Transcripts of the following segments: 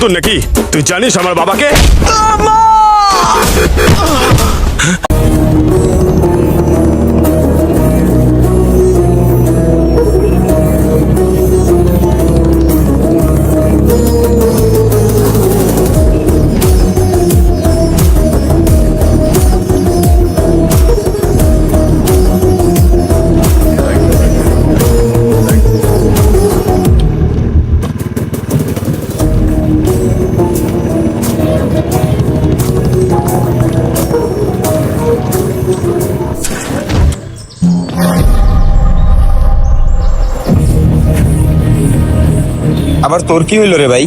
নতুন নাকি? তুই জানিস আমার বাবাকে? আবার তোর কি হইল রে ভাই?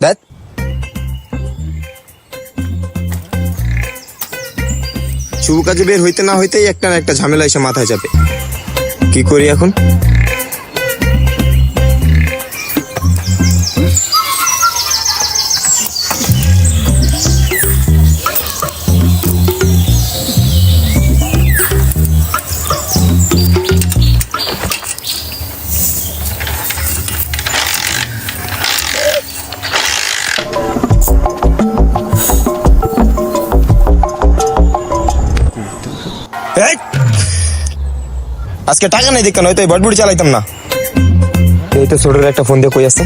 দেখ শুভ কাজে বের হইতে না হইতেই একটা না একটা ঝামেলা এসে মাথায় চাপে। কি করি এখন? আজকে টাকা নেই দেখেন, হয়তো বটবুটি চালাইতাম না। এই তো ছোটর একটা ফোন দিয়ে কই আছে।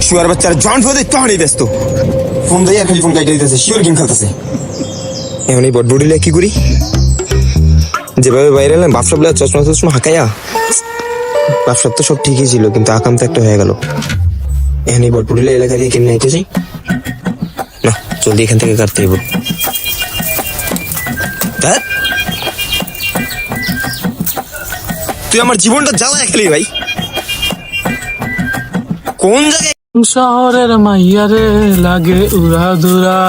শুয়ার বাচ্চার জন ফোন দিয়ে তখনই ব্যস্ত। ফোন দিয়ে খালি ফোন কাইটে দিতেছে, শিওর গেম খেলতেছে। এখন এই বটবুটি কি করি? যেভাবে বাইরে এলাম বাপসব চশমা চশমা হাঁকাইয়া, বাপসব তো সব ঠিকই ছিল, কিন্তু আকাম তো একটা হয়ে গেল। এখন এই বটবুটিলা এলাকা দিয়ে কেমনে আইতে চাই না, জলদি এখান থেকে কাটতে হইব। তুই আমার জীবনটা জ্বালায় খেলি ভাই। কোন জায়গায় শহরের মাইয়ারে লাগে উড়া দুরা।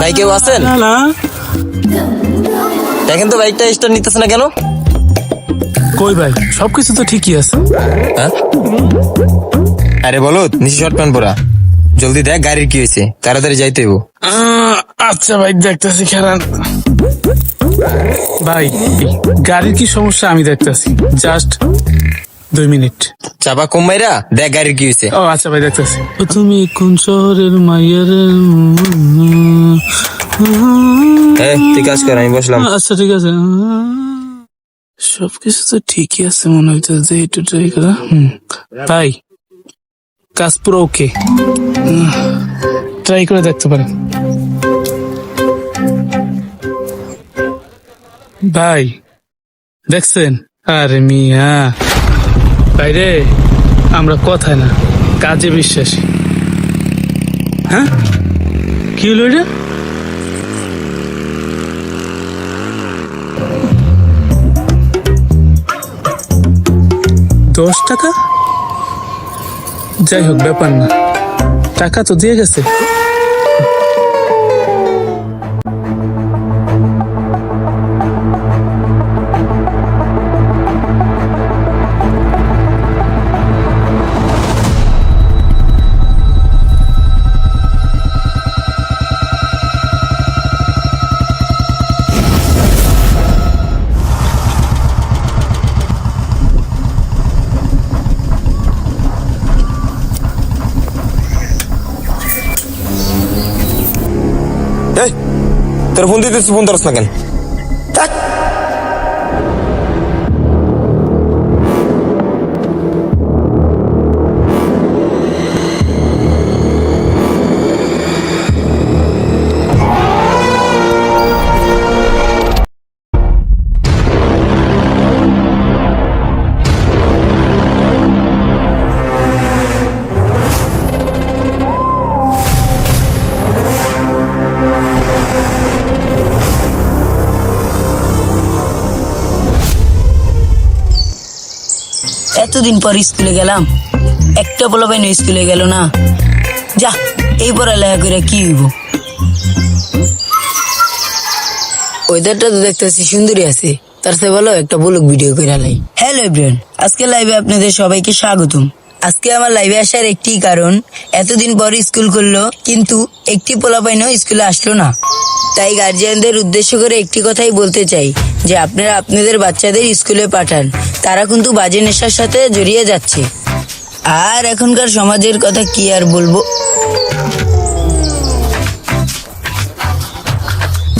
ভাই কেউ আছেন? দেখেন তো বাইকটা স্টার্ট নিতেছে না কেন? কই ভাই, সবকিছু তো ঠিকই আছে। হ্যাঁ? আরে বলো নিচে শর্ট প্যান্ট পরা, জলদি দেখ গাড়ির কি হয়েছে, তাড়াতাড়ি যাইতে হইব। আচ্ছা ভাই, দেখতেছি খেলান। ভাই গাড়ির কি সমস্যা আমি দেখতেছি, জাস্ট 2 মিনিট। চাপা কমাইরা দেখ গাড়ির কি হয়েছে। ও আচ্ছা ভাই, দেখতেছি। তুমি কোন শহরের মাইয়ারে? তুই কাজ কর, আমি বসলাম। আচ্ছা ঠিক আছে, সবকিছু তো ঠিকই আছে মনে হইতেছে। একটু ট্রাই করা। ভাই কাজ পুরো ওকে, ট্রাই করে দেখতে পারেন। ভাই দেখছেন? আরে মিয়া ভাই রে, আমরা কথায় না কাজে বিশ্বাসী। হ্যাঁ কি হলো এটা? $10? যাই হোক ব্যাপার না, টাকা তো দিয়ে গেছে। তোর ফোন দিতেছিস, ফোন ধরস না কেন? এতদিন পর স্কুলে গেলাম, একটা পোলাপাইন স্কুলে গেল না। যা এই পড়ালেখা করে কি হইব? ওয়েদারটা তো দেখতেছি সুন্দরী আছে, তার চেয়ে বলো একটা ব্লগ ভিডিও করে লাই। হ্যালো এভরিওয়ান, আজকে লাইভে আপনাদের সবাইকে স্বাগতম। আজকে আমার লাইভে আসার একটি কারণ, এতদিন পর স্কুল খুললো কিন্তু একটি পোলাপাইনও স্কুলে আসলো না। তাই গার্জিয়ানদের উদ্দেশ্য করে একটি কথাই বলতে চাই যে আপনারা আপনাদের বাচ্চাদের স্কুলে পাঠান, তারা কিন্তু বাজে নেশার সাথে জড়িয়ে যাচ্ছে। আর এখনকার সমাজের কথা কি আর বলবো।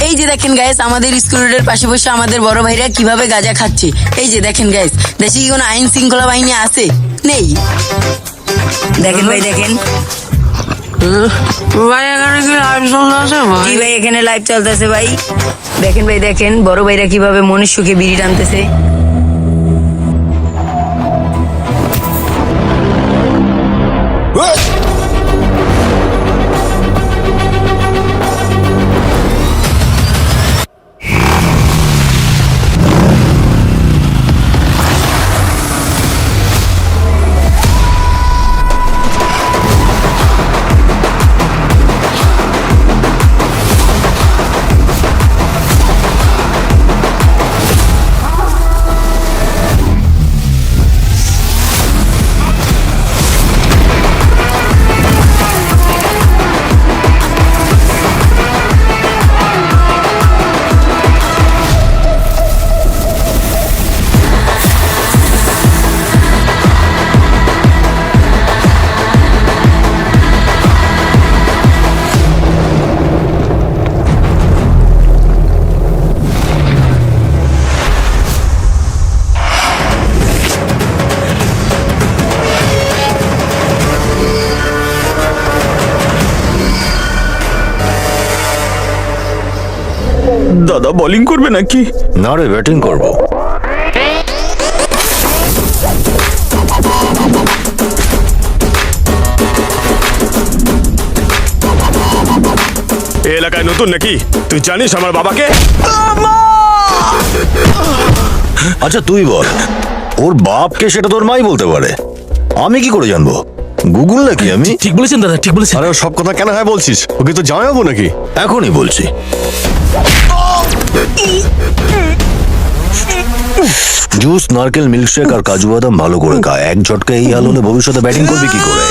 এই যে দেখেন গাইস, আমাদের স্কুল রোডের পাশে বসে আমাদের বড় ভাইরা কিভাবে গাঁজা খাচ্ছে। এই যে দেখেন গাইস, দেশে কি কোনো আইন শৃঙ্খলা বাহিনী আছে? নেই। দেখেন ভাই, দেখেন ভাই এখানে কি লাইভ চলতেছে ভাই? জি ভাই, এখানে লাইভ চলতেছে ভাই। দেখেন ভাই, দেখেন বড় ভাইরা কিভাবে মনের সুখে বিড়ি টানতেছে। দাদা বোলিং করবে নাকি? না রে, ব্যাটিং করবো। এই এলাকায় নতুন নাকি? তুই জানিস আমার বাবাকে? আচ্ছা তুই বল, ওর বাপকে সেটা তোর মাই বলতে পারে, আমি কি করে জানবো? গুগল নাকি আমি? ঠিক বলেছেন দাদা, ঠিক বলেছেন। আরে ও সব কথা কেন হ্যাঁ বলছিস? ওকে তো জামাইবো নাকি? এখনই বলছি। জুস, নারকেল, মিল্কশেক আর কাজু বাদাম ভালো করে খা। এক ঝটকা এই হাল হলে ভবিষ্যতে ব্যাটিং করবি কি করে?